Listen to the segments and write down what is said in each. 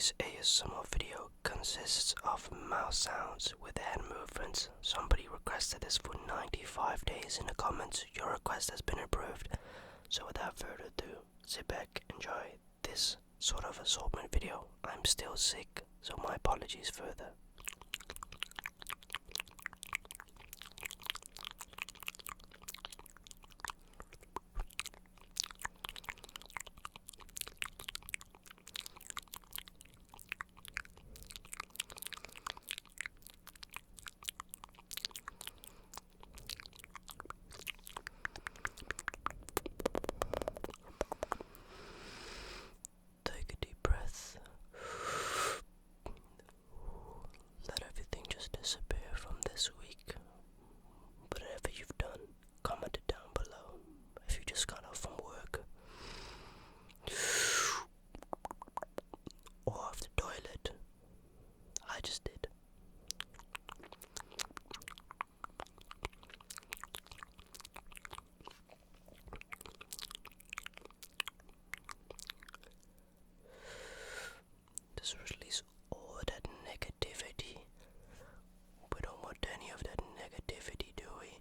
Today's ASMR video consists of mouse sounds with hand movements. Somebody requested this for 95 days in the comments. Your request has been approved. So without further ado, sit back, enjoy this sort of assortment video. I'm still sick, so my apologies further. Take a deep breath. Let everything just disappear from this week. Whatever you've done, comment it down below. If you just got off from work, or off the toilet, I just did. Just release all that negativity. We don't want any of that negativity, do we?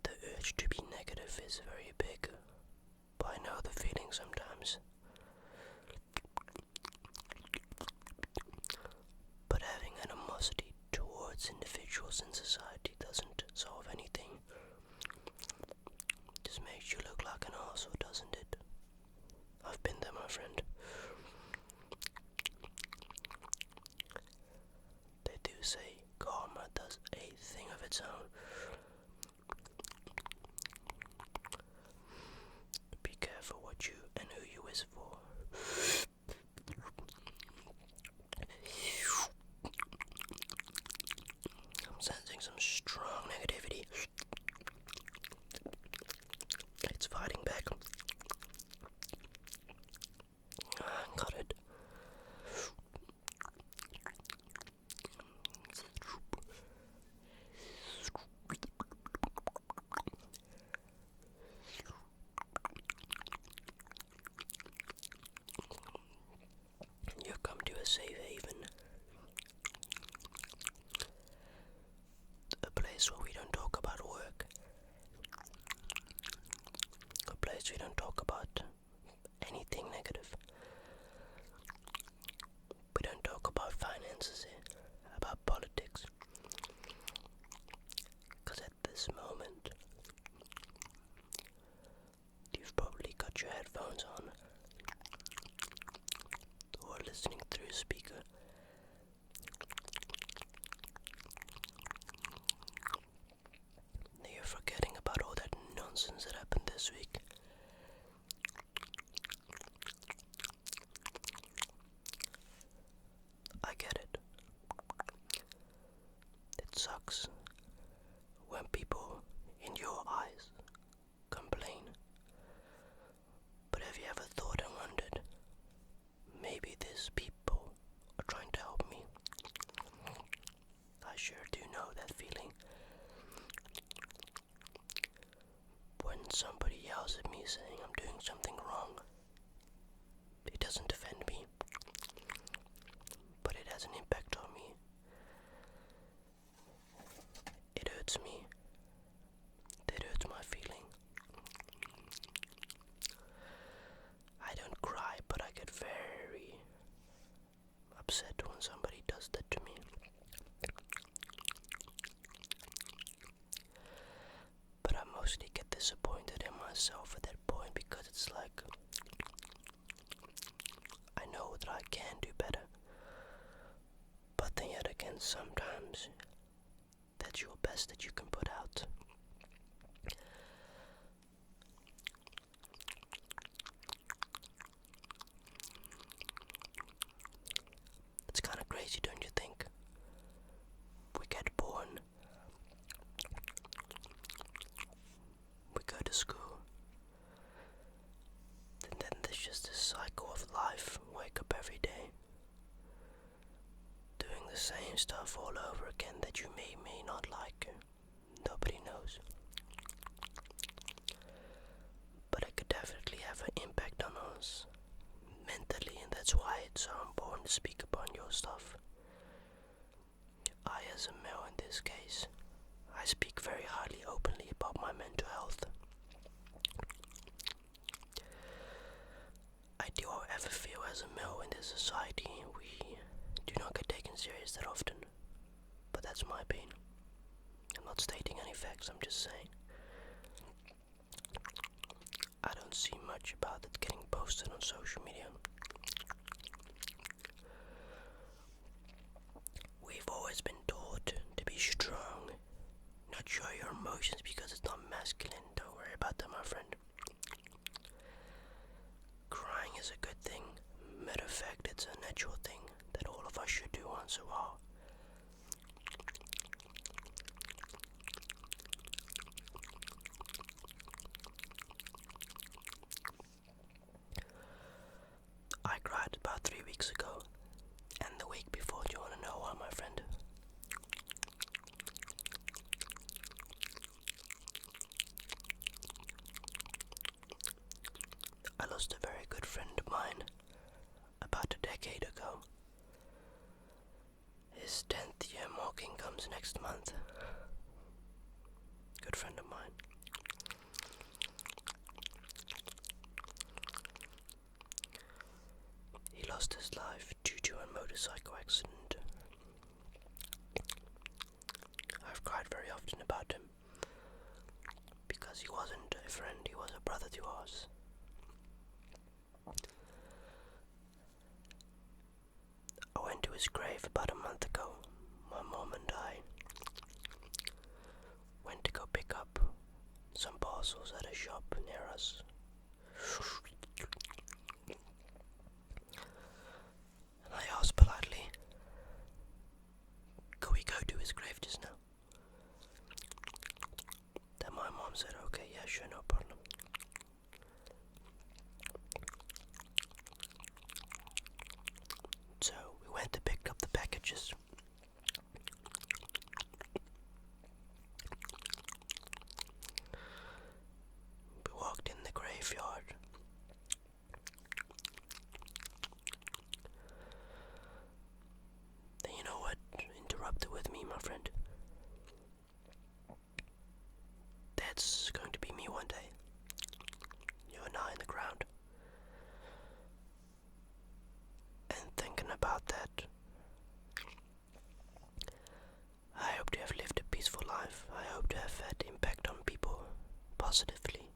The urge to be negative is very big, but I know the feeling sometimes. But having animosity towards individuals in society doesn't solve anything. Just makes you look like an arsehole, doesn't it? I've been there, my friend. They do say karma does a thing of its own. Be careful what you and who you wish for. I'm sensing some strong negativity. It's fighting back. Got it. You've come to a safe haven. A place where we don't talk about work. A place we don't talk about anything negative. We don't talk about finances here, about politics. Because at this moment, you've probably got your headphones on, or listening through a speaker. You're forgetting about all that nonsense that happened this week. I get it. It sucks when people in your eyes complain. But have you ever thought and wondered, maybe these people are trying to help me? I sure do know that feeling. When somebody yells at me saying I'm doing something wrong, it doesn't offend me, but it has an impact on me. It hurts me. It hurts my feeling. I don't cry, but I get very upset when somebody does that to me. But I mostly get disappointed in myself at that point because it's like, I know that I can do better. But then yet again, sometimes that's your best that you can put out. It's kind of crazy, don't you think? We get born, we go to school, and then there's just this cycle of life. Wake up every day, doing the same stuff all over again that you may not like. Nobody knows. But balance mentally, and that's why it's so important to speak upon your stuff. I, as a male in this case, I speak very highly openly about my mental health. I do, however, feel as a male in this society we do not get taken serious that often, but that's my opinion. I'm not stating any facts, I'm just saying. I don't see much about it getting posted on social media. We've always been taught to be strong, not show your emotions because it's not masculine. Don't worry about that, my friend. Crying is a good thing. Matter of fact, it's a natural thing that all of us should do once in a while. I cried about 3 weeks ago, and the week before. Do you want to know why, my friend? I lost a very good friend of mine about a decade ago. His 10th year marking comes next month. Good friend of mine. He lost his life due to a motorcycle accident. I've cried very often about him because he wasn't a friend, he was a brother to us. I went to his grave about a month ago. My mom and I went to go pick up some parcels at a shop near us. And I asked politely, could we go to his grave just now? Then my mom said, okay, yeah, sure, no problem. So we went to pick up the packages. We walked in the graveyard. Then you know what interrupted with me, my friend? That's going to be me one day. You and I in the ground. And thinking about that, I hope to have lived a peaceful life. I hope to have had impact on people positively.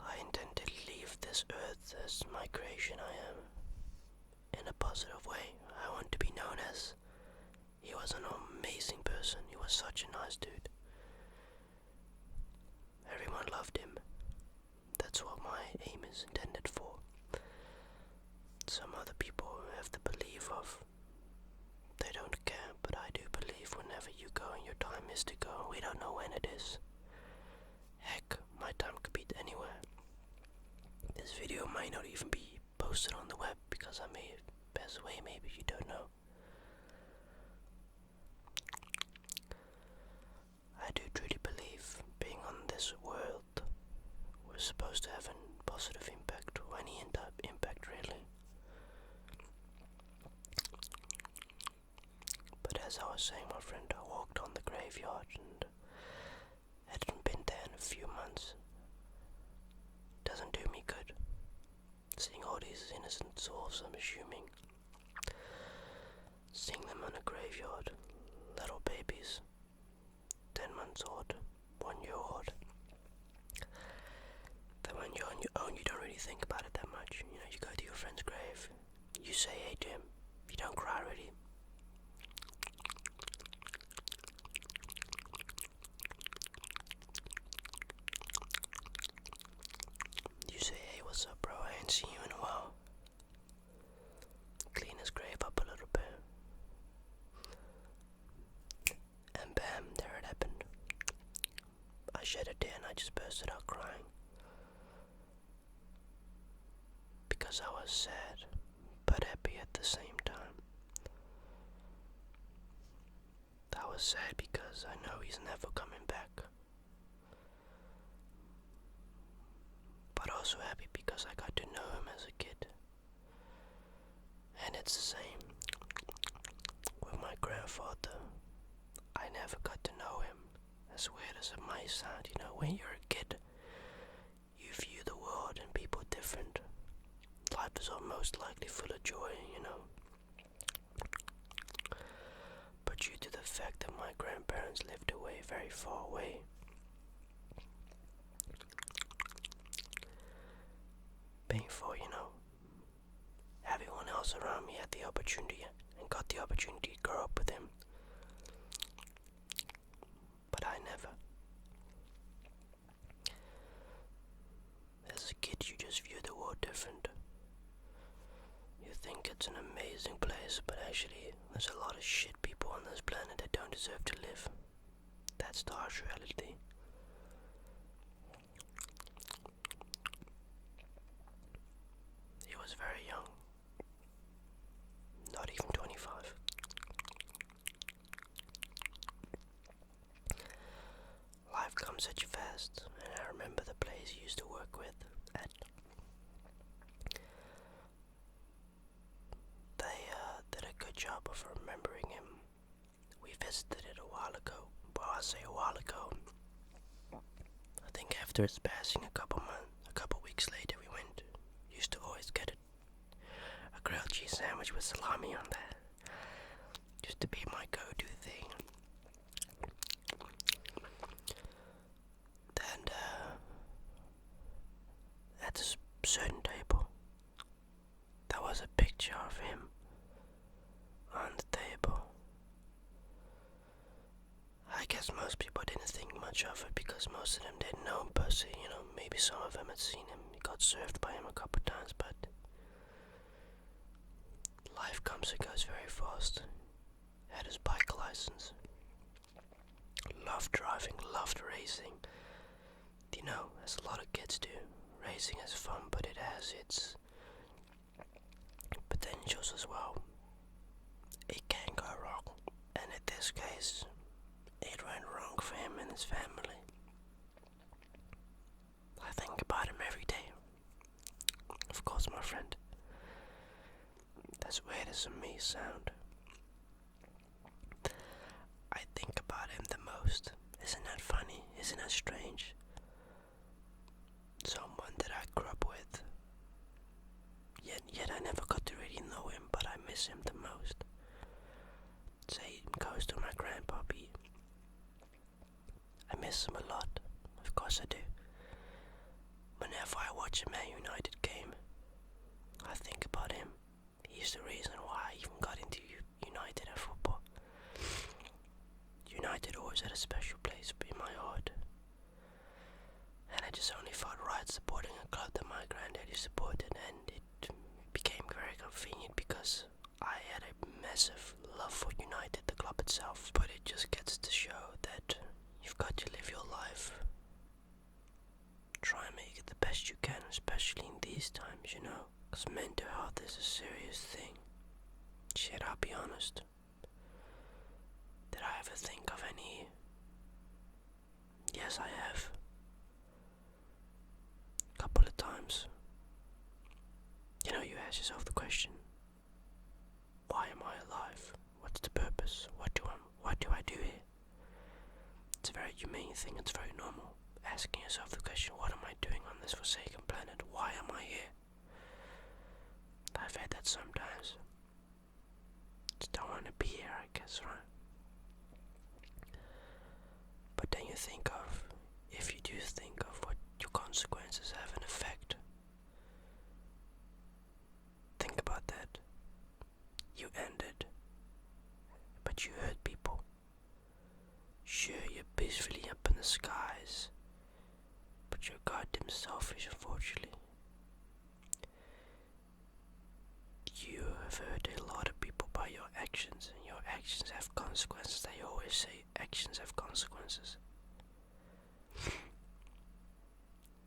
I intend to leave this earth as my creation I am in a positive way. I want to be known as he was an amazing person. He was such a nice dude. Everyone loved him. That's what my aim is intended for. Some other people have the belief of they don't care, but I do believe whenever you go and your time is to go, we don't know when it is. Heck, my time could be anywhere. This video might not even be posted on the web because I may have passed away, maybe you don't know. I do truly believe being on this world, we're supposed to have a positive impact, or any impact really. But as I was saying, my friend, I walked on the graveyard and hadn't been there in a few months. Doesn't do me good. Seeing all these innocent souls, I'm assuming. Seeing them in a graveyard, little babies, 10 months old, 1 year old. Then when you're on your own, you don't really think about it that much. You know, you go to your friend's grave, you say hey to him, you don't cry really. You say, hey, what's up, bro? I ain't seen you in a while. Clean his grave up a little bit. And bam, there it happened. I shed a tear and I just bursted out crying. Because I was sad, but happy at the same time. I was sad because I know he's never coming back. But also also happy because I got to know him as a kid. And it's the same with my grandfather. I never got to know him. As weird as it might sound, when you're a kid, you view the world and people different. Life is almost likely full of joy, But due to the fact that my grandparents lived away, very far away, painful, everyone else around me had the opportunity and got the opportunity to grow up with him. But I never. As a kid, you just view the world different. You think it's an amazing place, but actually, there's a lot of shit people on this planet that don't deserve to live. That's the harsh reality. He was very young. Not even 25. Life comes at you fast, and I remember the place he used to work with at. They did a good job of remembering him. We visited it a while ago. Well, I say a while ago. I think after its passing, a couple weeks later, we went. Used to always get it. A grilled cheese sandwich with salami on that. Used to be my go-to thing. And at this certain table, there was a picture of him on the table. I guess most people didn't think much of it because most of them didn't know him per se, maybe some of them had seen him, got served by him a couple times, but life comes and goes very fast. Had his bike license. Loved driving, loved racing. As a lot of kids do. Racing is fun, but it has its potentials as well. It can go wrong. And in this case, it went wrong for him and his family. I think about him every day. Of course, my friend. That's weird as it may sound. I think about him the most. Isn't that funny? Isn't that strange? Someone that I grew up with. Yet I never got to really know him, but I miss him the most. Same goes to my grandpappy. I miss him a lot. Of course I do. Whenever I watch a Man United game, I think about him. He's the reason why I even got into United and football. United always had a special place in my heart. And I just only felt right supporting a club that my granddaddy supported, and it became very convenient because I had a massive love for United, the club itself. But it just gets to show that you've got to live your life. Try and make it the best you can, especially in these times, because mental health is a serious thing. Shit, I'll be honest. Did I ever think of any? Yes, I have. A couple of times. You ask yourself the question, why am I alive? What's the purpose? What do I do here? It's a very humane thing, it's very normal. Asking yourself the question, what am I doing on this forsaken planet? Why am I here? I've had that sometimes. Just don't want to be here, I guess, right? But then you think of, if you do think of what your consequences have an effect. Think about that. You ended, but you hurt people. Sure, you're peacefully up in the skies, but you're goddamn selfish, unfortunately. You have hurt a lot of people by your actions, and your actions have consequences. They always say actions have consequences.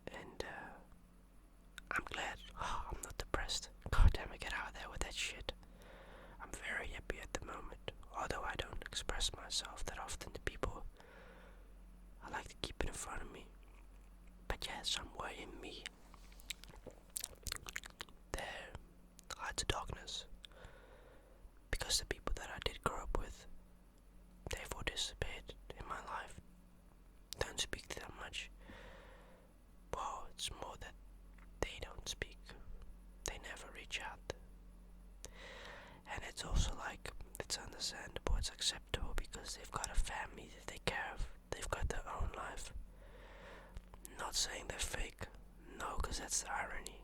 And I'm glad. I'm not depressed. God damn it, get out of there with that shit. I'm very happy at the moment, although I don't express myself that often to people. I like to keep it in front of me. But yeah, somewhere in me, to darkness. Because the people that I did grow up with, they've all disappeared in my life. Don't speak to them much. Well, it's more that they don't speak. They never reach out. And it's also like, it's understandable, it's acceptable because they've got a family that they care of. They've got their own life. Not saying they're fake. No, because that's the irony.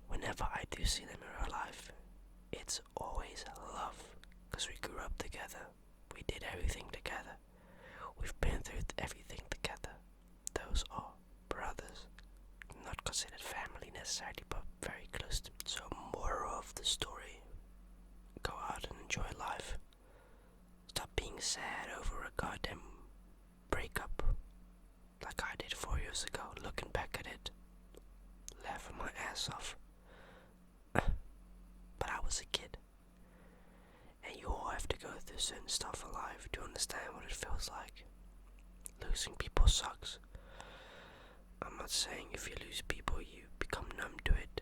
Whenever I do see them in real life, it's always love. Because we grew up together. We did everything together. We've been through everything together. Those are brothers. Not considered family necessarily, but very close to. So, moral of the story: go out and enjoy life. Stop being sad over a goddamn breakup like I did 4 years ago. Looking back at it, laughing my ass off. But I was a kid. And you all have to go through certain stuff in life to understand what it feels like. Losing people sucks. I'm not saying if you lose people you become numb to it.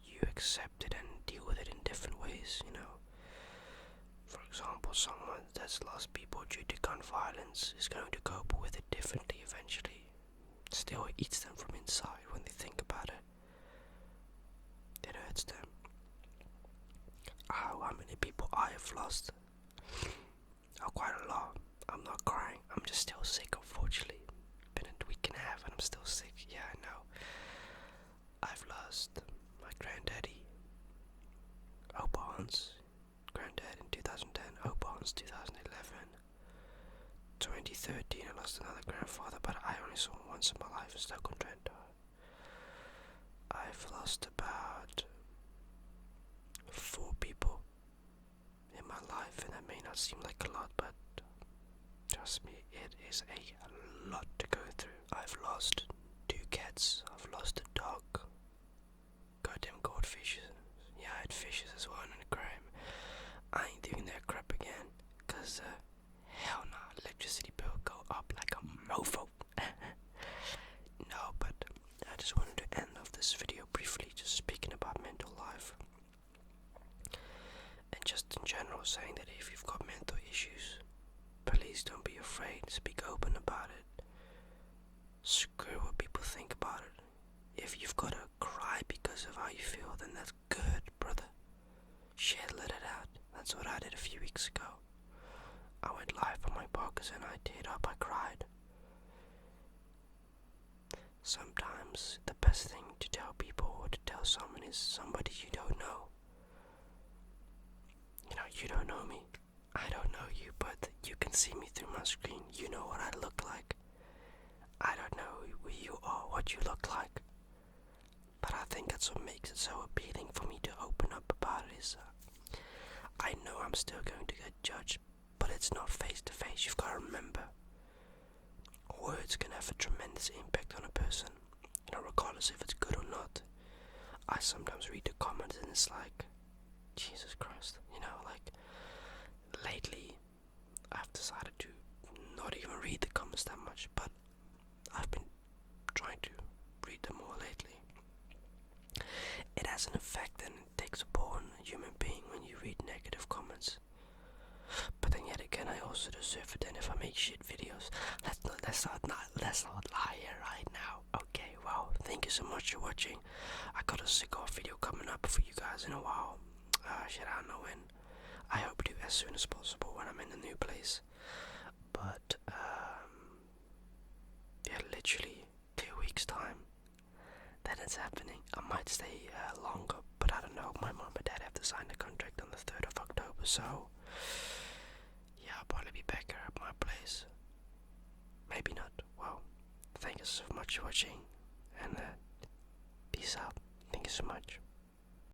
You accept it and deal with it in different ways, you know. For example, someone that's lost people due to gun violence is going to cope with it differently eventually. Still, it eats them from inside when they think about it. It hurts them. How many people I have lost? Oh, quite a lot. I'm not crying. I'm just still sick, unfortunately. Been a week and a half and I'm still sick. Yeah, I know. I've lost my granddaddy, Obans. Granddad in 2010, Obans 2011. 2013 I lost another grandfather, but I only saw him once in my life in Stoke-on-Trent. I've lost about 4 people in my life, and that may not seem like a lot, but trust me, it is a lot to go through. I've lost 2 cats, I've lost a dog, goddamn goldfishes. Yeah, I had fishes as well in the aquarium. I ain't doing that crap again, cause hell no, electricity bill go up like a mofo. No, but I just wanted to end off this video briefly, just speaking about mental life. And just in general saying that if you've got mental issues, please don't be afraid, speak open about it. Screw what people think about it. If you've got to cry because of how you feel, then that's good, brother. Shit, let it out. That's what I did a few weeks ago. I went live on my podcast and I teared up, I cried. Sometimes the best thing to tell people or to tell someone is somebody you don't know. You know, you don't know me. I don't know you, but you can see me through my screen. You know what I look like. I don't know who you are, what you look like. But I think that's what makes it so appealing for me to open up about it is I know I'm still going to get judged, but it's not face to face. You've got to remember, words can have a tremendous impact on a person, you know, regardless if it's good or not. I sometimes read the comments and it's like, Jesus Christ, you know, like, lately I've decided to not even read the comments that much, but I've been trying to read them more lately. It has an effect and it takes a toll on a human being when you read negative comments. But then yet again, I also deserve it. And if I make shit videos, let's not lie here right now. Okay, well, thank you so much for watching. I got a sick off video coming up for you guys in a while. Shit, I don't know when. I hope to as soon as possible when I'm in a new place. But yeah, literally 2 weeks time that it's happening. I might stay longer, but I don't know. My mom and dad have to sign the contract on the 3rd of October, so yeah, I'll probably be back here at my place. Maybe not. Well, thank you so much for watching, and peace out. Thank you so much.